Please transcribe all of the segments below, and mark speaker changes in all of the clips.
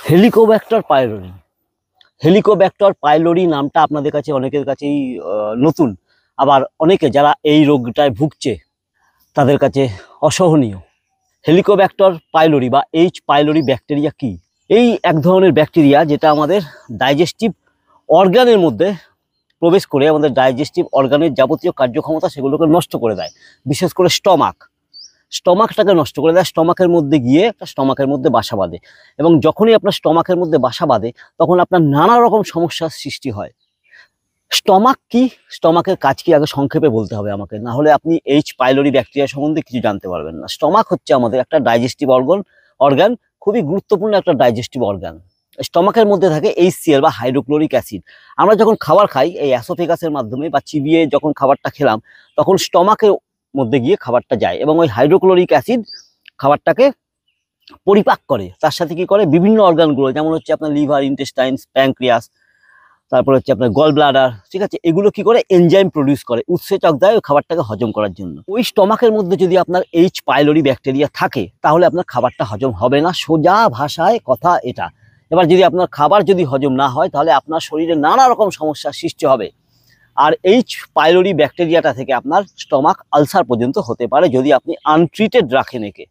Speaker 1: Helicobacter pylori. Helicobacter pylori নামটা আপনাদের কাছে অনেকের কাছেই নতুন, আবার অনেকে যারা এই রোগটায় ভুগছে তাদের কাছে অসহনীয়। হেলিকোব্যাক্টর পাইলোরি বা এইচ পাইলোরি ব্যাকটেরিয়া কি? এই এক ধরনের ব্যাকটেরিয়া যেটা আমাদের ডাইজেস্টিভ অর্গানের মধ্যে প্রবেশ করে আমাদের ডাইজেস্টিভ অর্গানের যাবতীয় কার্যক্ষমতা সেগুলোকে নষ্ট করে দেয়। বিশেষ করে স্টমাকটাকে নষ্ট করে দেয়। স্টমাকের মধ্যে গিয়ে একটা স্টমাকের মধ্যে বাসা বাঁধে, এবং যখনই আপনার স্টমাকের মধ্যে বাসা বাঁধে তখন আপনার নানা রকম সমস্যার সৃষ্টি হয়। স্টমাক কি, স্টমাকের কাজ কি আগে সংক্ষেপে বলতে হবে আমাকে, না হলে আপনি এইচ পাইলোরি ব্যাকটেরিয়া সম্বন্ধে কিছু জানতে পারবেন না। স্টমাক হচ্ছে আমাদের একটা ডাইজেস্টিভ অর্গান, খুবই গুরুত্বপূর্ণ একটা ডাইজেস্টিভ অর্গান। স্টমাকের মধ্যে থাকে HCl বা হাইড্রোক্লোরিক অ্যাসিড। আমরা যখন খাবার খাই এই অ্যাসোফেগাসের মাধ্যমে বা চিবিয়ে যখন খাবারটা খেলাম তখন স্টমাকের মধ্যে গিয়ে খাবারটা যায়, এবং ওই হাইড্রোক্লোরিক অ্যাসিড খাবারটাকে পরিপাক করে। তার সাথে কি করে, বিভিন্ন অর্গানগুলো, যেমন হচ্ছে আপনার লিভার, ইন্টেস্টাইন, প্যানক্রিয়াস, তারপর হচ্ছে আপনার গল ব্লাডার, ঠিক আছে, এগুলো কি করে, এনজাইম প্রডিউস করে, উৎসেচক দেয় ওই খাবারটাকে হজম করার জন্য। ওই স্টমাকের মধ্যে যদি আপনার এইচ পাইলোরি ব্যাকটেরিয়া থাকে তাহলে আপনার খাবারটা হজম হবে না, সোজা ভাষায় কথা এটা। এবার যদি আপনার খাবার যদি হজম না হয় তাহলে আপনার শরীরে নানা রকম সমস্যার সৃষ্টি হবে। আর এইচ পাইলোরি ব্যাকটেরিয়াটা থেকে আপনার স্টমাক আলসার পর্যন্ত হতে পারে যদি আপনি আনট্রিটেড রাখেন একে।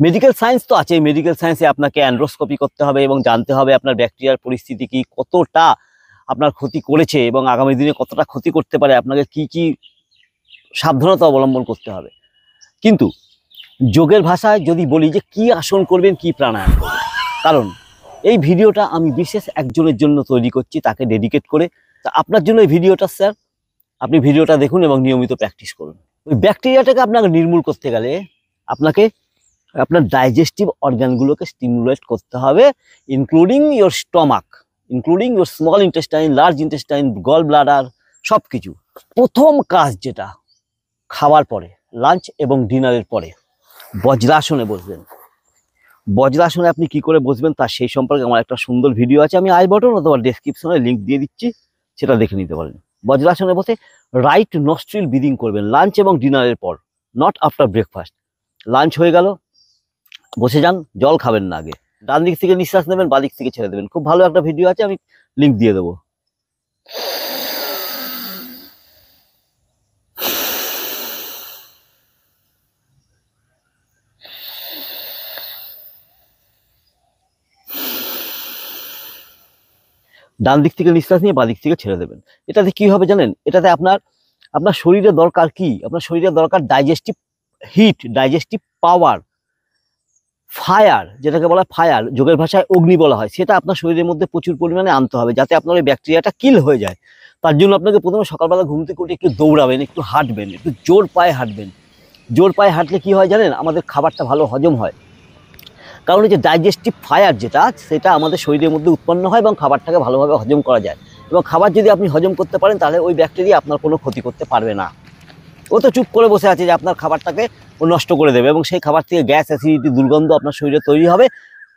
Speaker 1: মেডিকেল সায়েন্স তো আছে, মেডিকেল সায়েন্সে আপনাকে অ্যান্ড্রোস্কোপি করতে হবে এবং জানতে হবে আপনার ব্যাকটেরিয়ার পরিস্থিতি কি, কতটা আপনার ক্ষতি করেছে এবং আগামী দিনে কতটা ক্ষতি করতে পারে, আপনাকে কি কি সাবধানতা অবলম্বন করতে হবে। কিন্তু যোগের ভাষায় যদি বলি যে কি আসন করবেন, কি প্রাণায়াম করবেন, কারণ এই ভিডিওটা আমি বিশেষ একজনের জন্য তৈরি করছি, তাকে ডেডিকেট করে। তা আপনার জন্য এই ভিডিওটা স্যার, আপনি ভিডিওটা দেখুন এবং নিয়মিত প্র্যাকটিস করুন। ওই ব্যাকটেরিয়াটাকে আপনাকে নির্মূল করতে গেলে আপনাকে আপনার ডাইজেস্টিভ অর্গানগুলোকে স্টিমুলেট করতে হবে, including your stomach, including your small intestine, large intestine, gall bladder, সব কিছু। প্রথম কাজ যেটা, খাওয়ার পরে, লাঞ্চ এবং ডিনারের পরে বজ্রাসনে বসবেন। বজ্রাসনে আপনি কি করে বসবেন তার সেই সম্পর্কে আমার একটা সুন্দর ভিডিও আছে, আমি আই বাটন অথবা ডেসক্রিপশনে লিঙ্ক দিয়ে দিচ্ছি, সেটা দেখে নিতে পারেন। বজ্রাসনে বসে রাইট নস্ট্রিল ব্রিদিং করবেন লাঞ্চ এবং ডিনারের পর, নট আফটার ব্রেকফাস্ট। লাঞ্চ হয়ে গেল, বসে যান, জল খাবেন না আগে, ডান দিক থেকে নিঃশ্বাস নেবেন, বাঁ দিক থেকে ছেড়ে দেবেন। খুব ভালো একটা ভিডিও আছে, আমি লিঙ্ক দিয়ে দেবো। ডান দিক থেকে নিঃশ্বাস নিয়ে বাঁ দিক থেকে ছেড়ে দেবেন। এটাতে কি হবে জানেন, এটাতে আপনার আপনার শরীরে দরকার কি, আপনার শরীরে দরকার ডাইজেস্টিভ হিট, ডাইজেস্টিভ পাওয়ার, ফায়ার, যেটাকে বলা ফায়ার, যোগের ভাষায় অগ্নি বলা হয়, সেটা আপনার শরীরের মধ্যে প্রচুর পরিমাণে আনতে হবে যাতে আপনার ওই ব্যাকটেরিয়াটা কিল হয়ে যায়। তার জন্য আপনাকে প্রথমে সকালবেলা ঘুম থেকে উঠে একটু দৌড়াবেন, একটু হাঁটবেন, একটু জোর পায়ে হাঁটবেন। জোর পায়ে হাঁটলে কি হয় জানেন, আমাদের খাবারটা ভালো হজম হয়। কারণ এই যে ডাইজেস্টিভ ফায়ার যেটা, সেটা আমাদের শরীরের মধ্যে উৎপন্ন হয় এবং খাবারটাকে ভালোভাবে হজম করা যায়। এবং খাবার যদি আপনি হজম করতে পারেন তাহলে ওই ব্যাকটেরিয়া আপনার কোনো ক্ষতি করতে পারবে না। ও তো চুপ করে বসে আছে যে আপনার খাবারটাকে ও নষ্ট করে দেবে, এবং সেই খাবার থেকে গ্যাস, অ্যাসিডিটি, দুর্গন্ধ আপনার শরীরে তৈরি হবে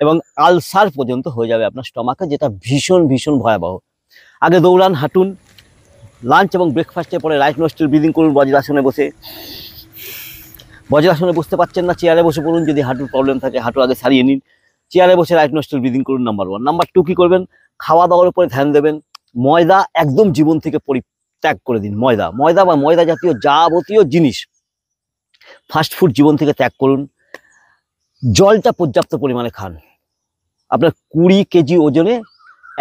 Speaker 1: এবং আলসার পর্যন্ত হয়ে যাবে আপনার স্টমাকে, যেটা ভীষণ ভীষণ ভয়াবহ। আগে দৌড়ান, হাঁটুন, লাঞ্চ এবং ব্রেকফাস্টের পরে রাইট নস্ট্রিল ব্রিদিং করুন বজ্রাসনে বসে। বজ্রাসনে বসতে পারছেন না, চেয়ারে বসে পড়ুন, যদি হাঁটুর প্রবলেম থাকে হাঁটু আগে সারিয়ে নিন। চেয়ারে বসে রাইট নস্ট্রিল ব্রিদিং করুন, নাম্বার 1। নাম্বার 2 কি করবেন, খাওয়া দাওয়ার উপরে ধ্যান দেবেন। ময়দা একদম জীবন থেকে পরিত্যাগ করে দিন। ময়দা বা ময়দা জাতীয় যাবতীয় জিনিস, ফাস্ট ফুড জীবন থেকে ত্যাগ করুন। জলটা পর্যাপ্ত পরিমাণে খান। আপনার 20 কেজি ওজনে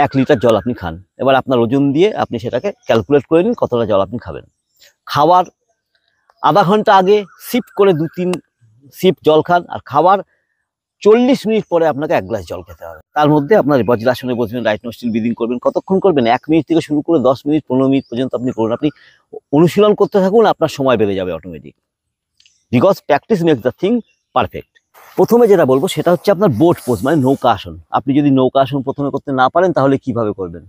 Speaker 1: 1 লিটার জল আপনি খান। এবার আপনার ওজন দিয়ে আপনি সেটাকে ক্যালকুলেট করে নিন কতটা জল আপনি খাবেন। খাওয়ার আধা ঘন্টা আগে সিপ করে 2-3 সিপ জল খান, আর খাওয়ার 40 মিনিট পরে আপনাকে 1 গ্লাস জল খেতে হবে। তার মধ্যে আপনার বজ্রাসনে বসবেন, রাইট নস্ট্রিল ব্রিদিং করবেন। কতক্ষণ করবেন, 1 মিনিট থেকে শুরু করে 10 মিনিট, 15 মিনিট পর্যন্ত আপনি করুন। আপনি অনুশীলন করতে থাকুন, আপনার সময় বেড়ে যাবে automatic, because practice makes the thing perfect. প্রথমে যেটা বলবো সেটা হচ্ছে আপনার বোট পোজ, মানে নৌকা আসন। আপনি যদি নৌকা আসন প্রথমে করতে না পারেন তাহলে কিভাবে করবেন,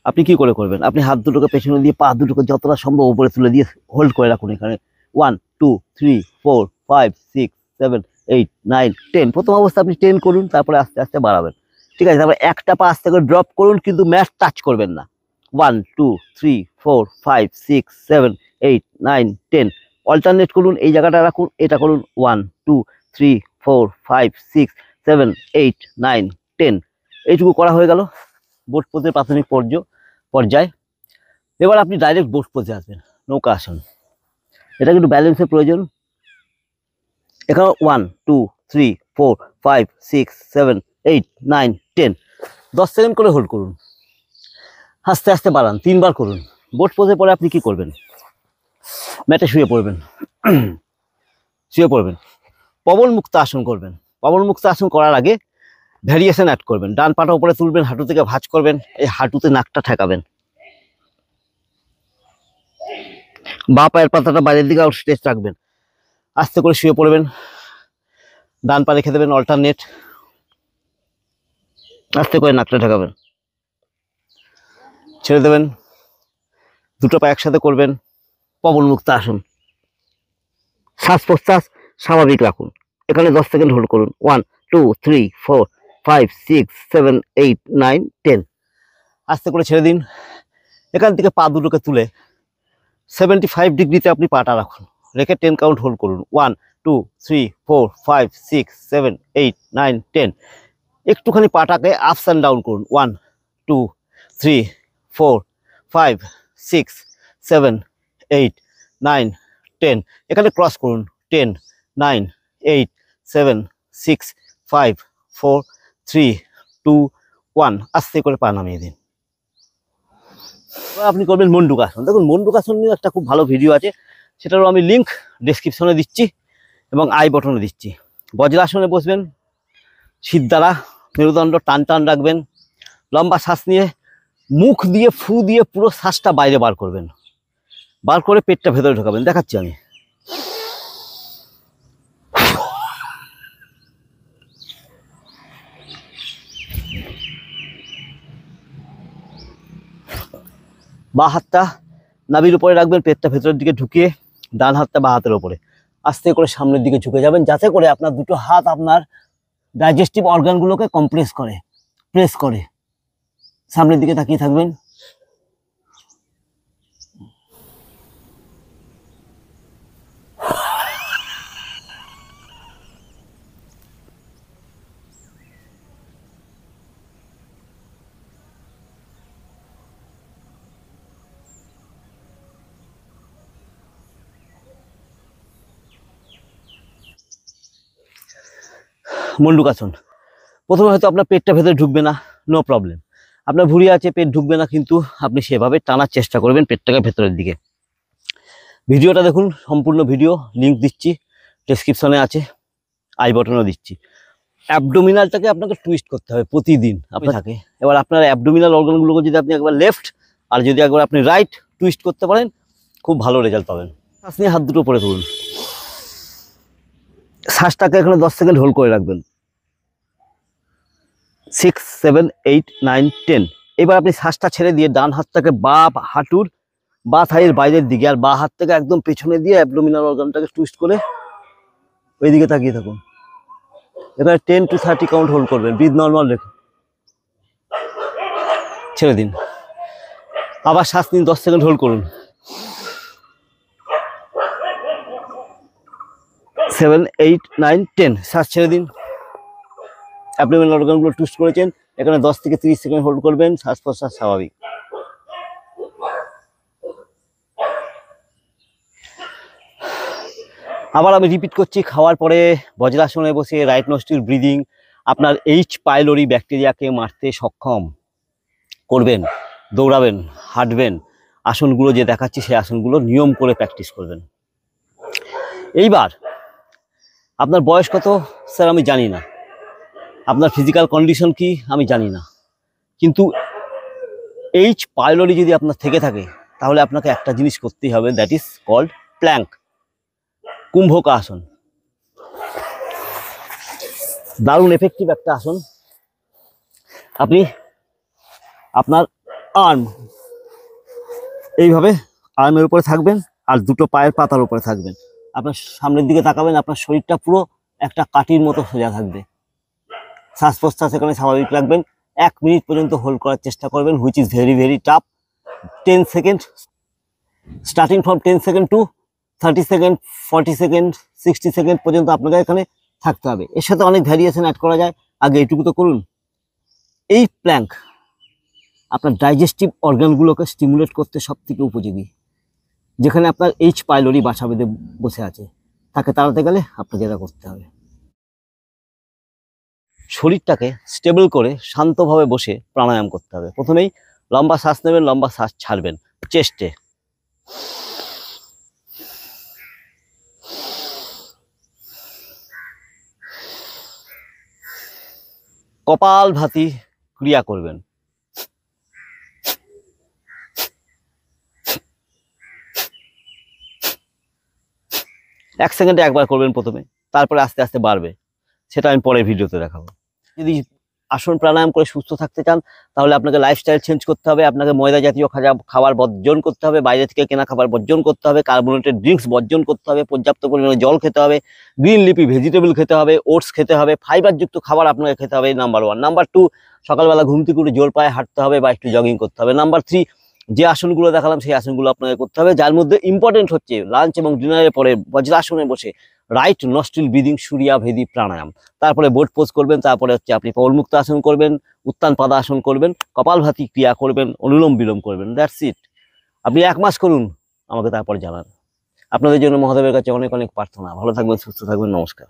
Speaker 1: আপনি কি করে করবেন, আপনি হাত দুটোকে পেছনে দিয়ে পা দুটোকে যতটা সম্ভব উপরে তুলে দিয়ে হোল্ড করে রাখুন এখানে। 1 2 3 4 5 6 7 8 9 10। প্রথম অবস্থা আপনি 10 করুন, তারপরে আস্তে আস্তে বাড়াবেন, ঠিক আছে। তারপরে একটা পা আস্তে করে ড্রপ করুন, কিন্তু ম্যাট টাচ করবেন না। 1 2 3 4 5 6 7 8 9 10। অল্টারনেট করুন, এই জায়গাটা রাখুন, এটা করুন, 1 2 3 4 5 6 7 8 9 10। এইটুকু করা হয়ে গেল বোট পোজের প্রাথমিক পর্যায়ে। এবার আপনি ডাইরেক্ট বোট পোজে আসবেন, নৌকা আসন। এটা কিন্তু ব্যালেন্সের প্রয়োজন। এখানে 1 2 3 4 5 6 7 8 9 10 10 সেকেন্ড করে হোল্ড করুন, আস্তে আস্তে বাড়ান, 3বার করুন। বোট পোজে পরে আপনি কি করবেন, ম্যাটে শুয়ে পড়বেন, পবন মুক্ত আসন করবেন। পবন মুক্ত আসন করার আগে ভ্যারিয়েশন অ্যাড করবেন। ডান পাটা উপরে তুলবেন, হাঁটু থেকে ভাঁজ করবেন, এই হাঁটুতে নাকটা ঠেকাবেন, বাঁ পায়ের পাতাটা বাইরের দিকে স্ট্রেচ রাখবেন, আস্তে করে শুয়ে পড়বেন, ডান পা রেখে দেবেন অল্টারনেট, আস্তে করে নাকটা ঠেকাবেন, ছেড়ে দেবেন, দুটো পা একসাথে করবেন, পবন মুক্ত আসন। শ্বাস প্রশ্বাস স্বাভাবিক রাখুন। এখানে 10 সেকেন্ড হোল্ড করুন। 1 2 3 4 5 6 7 8 9 10। আস্তে করে ছেড়ে দিন। এখান থেকে পা দুটোকে তুলে 75 ডিগ্রিতে আপনি পাটা রাখুন, রেখে 10 কাউন্ট হোল্ড করুন। 1 2 3 4 5 6 7 8 9 10। একটুখানি পাটাকে আপস অ্যান্ড ডাউন করুন। 1 2 3 4 5 6 7 8 9 10। এখানে ক্রস করুন। 10 9 8 7 6 5 4 3 2 1। আস্তে করে পা নামিয়ে দিন। আপনি করবেন মন্ডুকাসন। দেখুন মন্ডুকাসন নিয়ে একটা খুব ভালো ভিডিও আছে, সেটারও আমি লিঙ্ক ডেসক্রিপশনে দিচ্ছি এবং আই বটনে দিচ্ছি। বজ্রাসনে বসবেন, শীত দ্বারা মেরুদণ্ড টান টান রাখবেন, লম্বা শ্বাস নিয়ে মুখ দিয়ে ফু দিয়ে পুরো শ্বাসটা বাইরে বার করবেন, বার করে পেটটা ভেতরে ঢোকাবেন। দেখাচ্ছি আমি। বাঁ হাতটা নাভির উপরে রাখবেন, পেটটা ভেতরের দিকে ঢুকিয়ে ডান হাতটা বাঁ হাতের ওপরে আস্তে করে সামনের দিকে ঝুঁকে যাবেন, যাতে করে আপনার দুটো হাত আপনার ডাইজেস্টিভ অর্গানগুলোকে প্রেস করে। সামনের দিকে তাকিয়ে থাকবেন। মন্ডুকাসন। প্রথমে হয়তো আপনার পেটটা ভেতরে ঢুকবে না, নো প্রবলেম। আপনার ভুঁড়ি আছে, পেট ঢুকবে না, কিন্তু আপনি সেভাবে টানার চেষ্টা করবেন পেটটাকে ভেতরের দিকে। ভিডিওটা দেখুন, সম্পূর্ণ ভিডিও লিঙ্ক দিচ্ছি, ডেসক্রিপশনে আছে, আই বটনেও দিচ্ছি। অ্যাবডোমিনালটাকে আপনাকে টুইস্ট করতে হবে প্রতিদিন আপনার থাকে। এবার আপনার অ্যাবডোমিনাল অর্গানগুলোকে যদি আপনি একবার লেফট আর যদি একবার আপনি রাইট টুইস্ট করতে পারেন, খুব ভালো রেজাল্ট পাবেন। শ্বাস নিয়ে হাত দুটো উপরে তুলুন, শ্বাসটাকে এখানে 10 সেকেন্ড হোল্ড করে রাখবেন। 6 7 8 9 10। এবার আপনি শ্বাসটা ছেড়ে দিয়ে ডান হাতটাকে হাঁটুর বা থাইয়ের বাইরের দিকে আর বা হাত থেকে একদম পেছনে দিয়ে অ্যাবডোমিনাল অর্গানটাকে টুইস্ট করে ওই দিকে তাকিয়ে থাকুন। এখানে 10 to 30 কাউন্ট হোল্ড করবেন, ব্রিথ নর্মাল রেখে ছেড়ে দিন। আবার শ্বাস নিন, 10 সেকেন্ড হোল্ড করুন। 7 8 9 10। শ্বাস ছেড়ে দিন। অ্যাবডোমিনাল অর্গানগুলো টুইস্ট করেছেন, এখানে 10 থেকে 30 সেকেন্ড হোল্ড করবেন। শ্বাস প্রশ্বাস স্বাভাবিক। আবার আমি রিপিট করছি, খাওয়ার পরে বজ্রাসনে বসে রাইট নস্ট্রিল ব্রিদিং আপনার এইচ পাইলোরি ব্যাকটেরিয়াকে মারতে সক্ষম করবেন। দৌড়াবেন, হাঁটবেন, আসনগুলো যে দেখাচ্ছি সেই আসনগুলো নিয়ম করে প্র্যাকটিস করবেন। এইবার আপনার বয়স কত স্যার আমি জানি না, আপনার ফিজিক্যাল কন্ডিশন কি আমি জানি না, কিন্তু এইচ পাইলোরি যদি আপনার থেকে থাকে তাহলে আপনাকে একটা জিনিস করতেই হবে, দ্যাট ইজ কল্ড প্ল্যাঙ্ক, কুম্ভকা আসন। দারুণ এফেক্টিভ একটা আসন। আপনি আপনার আর্ম এইভাবে আর্মের উপরে থাকবেন আর দুটো পায়ের পাতার উপরে থাকবেন, আপনার সামনের দিকে তাকাবেন, আপনার শরীরটা পুরো একটা কাঠির মতো সোজা থাকবে। শ্বাস প্রশ্বাস এখানে স্বাভাবিক রাখবেন। 1 মিনিট পর্যন্ত হোল্ড করার চেষ্টা করবেন, which is very very tough. 10 second, starting from 10 second to 30 second, 40 second, 60 second পর্যন্ত আপনাকে এখানে থাকতে হবে। এর সাথে অনেক ভ্যারিয়েশন অ্যাড করা যায়, আগে এটুকু তো করুন। এই প্ল্যাঙ্ক আপনার ডাইজেস্টিভ অর্গানগুলোকে স্টিমুলেট করতে সবথেকে উপযোগী। যেখানে আপনার এইচ পাইলোরি বাসা বেঁধে বসে আছে, তাকে তাড়াতে গেলে আপনাকে এটা করতে হবে। শরীরটাকে স্টেবল করে শান্তভাবে বসে প্রাণায়াম করতে হবে। প্রথমেই লম্বা শ্বাস নেবেন, লম্বা শ্বাস ছাড়বেন চেস্টে। কপালভাতি ক্রিয়া করবেন। এক সেকেন্ডে একবার করবেন প্রথমে, তারপরে আস্তে আস্তে বাড়বে, সেটা আমি পরের ভিডিওতে দেখাবো। যদি আসন প্রাণায়াম করে সুস্থ থাকতে চান তাহলে আপনাকে লাইফস্টাইল চেঞ্জ করতে হবে। আপনাকে ময়দা জাতীয় খাবার বর্জন করতে হবে, বাইরে থেকে কেনা খাবার বর্জন করতে হবে, কার্বোনেটেড ড্রিঙ্কস বর্জন করতে হবে, পর্যাপ্ত পরিমাণে জল খেতে হবে, গ্রিন লিপি ভেজিটেবল খেতে হবে, ওটস খেতে হবে, ফাইবারযুক্ত খাবার আপনাকে খেতে হবে, নাম্বার 1। নাম্বার 2, সকালবেলা ঘুম থেকে উঠে জোর পায়ে হাঁটতে হবে বা একটু জগিং করতে হবে। নাম্বার 3, যে আসনগুলো দেখালাম সেই আসনগুলো আপনাকে করতে হবে, যার মধ্যে ইম্পর্টেন্ট হচ্ছে লাঞ্চ এবং ডিনারের পরে বজ্রাসনে বসে রাইট নস্ট্রিল ব্রিদিং, সূর্যাভেদী প্রাণায়াম। তারপরে বোট পোজ করবেন, তারপরে হচ্ছে আপনি পবনমুক্ত আসন করবেন, উত্তান পাদাসন করবেন, কপালভাতি ক্রিয়া করবেন, অনুলোম বিলোম করবেন। That's it. আপনি 1 মাস করুন, আমাকে তারপর জানান। আপনাদের জন্য মহাদেবের কাছে অনেক অনেক প্রার্থনা। ভালো থাকবেন, সুস্থ থাকবেন। নমস্কার।